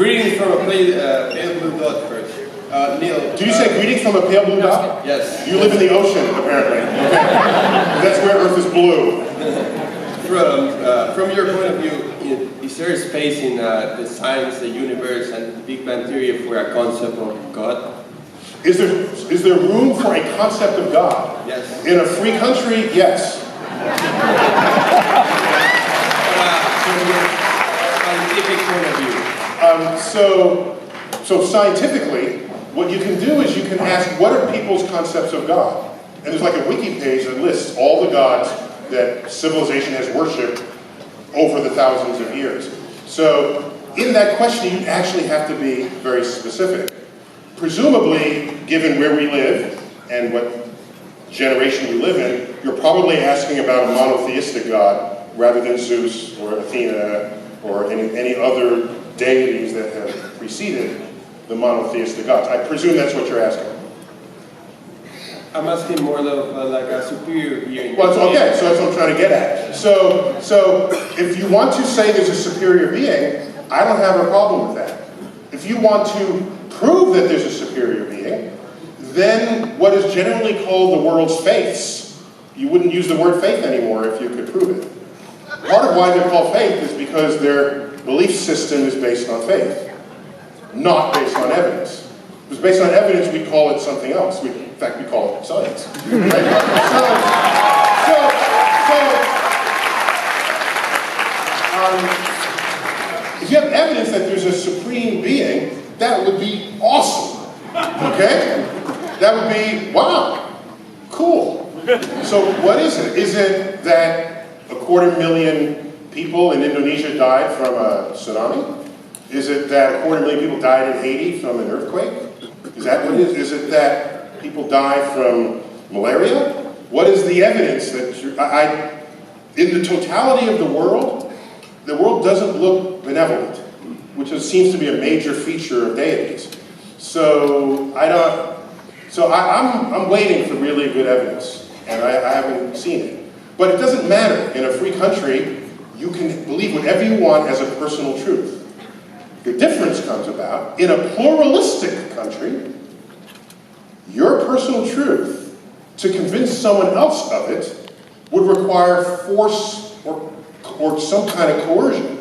Greetings from a pale blue dot first. Neil. Did you say greetings from a pale blue dot? Yes. You live in the ocean, apparently. Okay. That's where Earth is blue. From your point of view, is there a space in the science, the universe, and the Big Bang Theory for a concept of God? Is there room for a concept of God? Yes. In a free country, yes. From your scientific point of view. So scientifically, what you can do is you can ask, what are people's concepts of God? And there's like a wiki page that lists all the gods that civilization has worshipped over the thousands of years. So in that question, you actually have to be very specific. Presumably, given where we live and what generation we live in, you're probably asking about a monotheistic God rather than Zeus or Athena or any other deities that have preceded the monotheistic gods. I presume that's what you're asking. I'm asking more of like a superior being. Well, okay, so that's what I'm trying to get at. So if you want to say there's a superior being, I don't have a problem with that. If you want to prove that there's a superior being, then what is generally called the world's faiths, you wouldn't use the word faith anymore if you could prove it. Part of why they're called faith is because their belief system is based on faith, not based on evidence. If it was based on evidence, we'd call it something else. In fact, we call it science. Right? If you have evidence that there's a supreme being, that would be awesome. Okay? That would be, wow, cool. So what is it? Is it that 250,000 people in Indonesia died from a tsunami? Is it that 250,000 people died in Haiti from an earthquake? Is that what it is? Is it that people die from malaria? What is the evidence that in the totality of the world doesn't look benevolent, which seems to be a major feature of deities. So I'm waiting for really good evidence, and I haven't seen it. But it doesn't matter. In a free country, you can believe whatever you want as a personal truth. The difference comes about in a pluralistic country. Your personal truth, to convince someone else of it, would require force or some kind of coercion.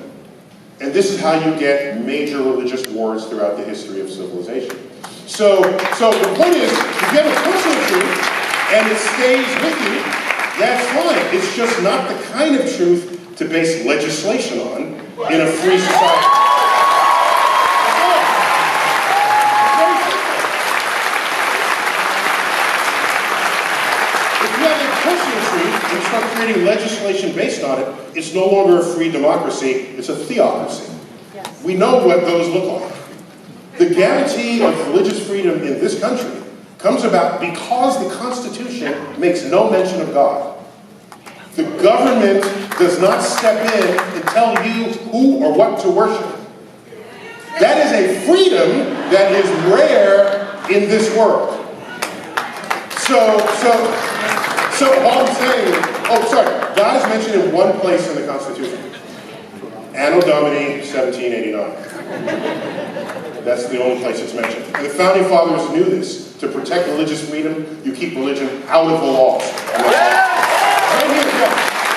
And this is how you get major religious wars throughout the history of civilization. So the point is, if you have a personal truth and it stays with you, that's fine. It's just not the kind of truth to base legislation on in a free society. If you have a personal truth and start creating legislation based on it, it's no longer a free democracy, it's a theocracy. Yes. We know what those look like. The guarantee of religious freedom in this country comes about because the Constitution makes no mention of God. The government does not step in and tell you who or what to worship. That is a freedom that is rare in this world. So all I'm saying, God is mentioned in one place in the Constitution. Anno Domini 1789. That's the only place it's mentioned. And the Founding Fathers knew this. To protect religious freedom, you keep religion out of the laws.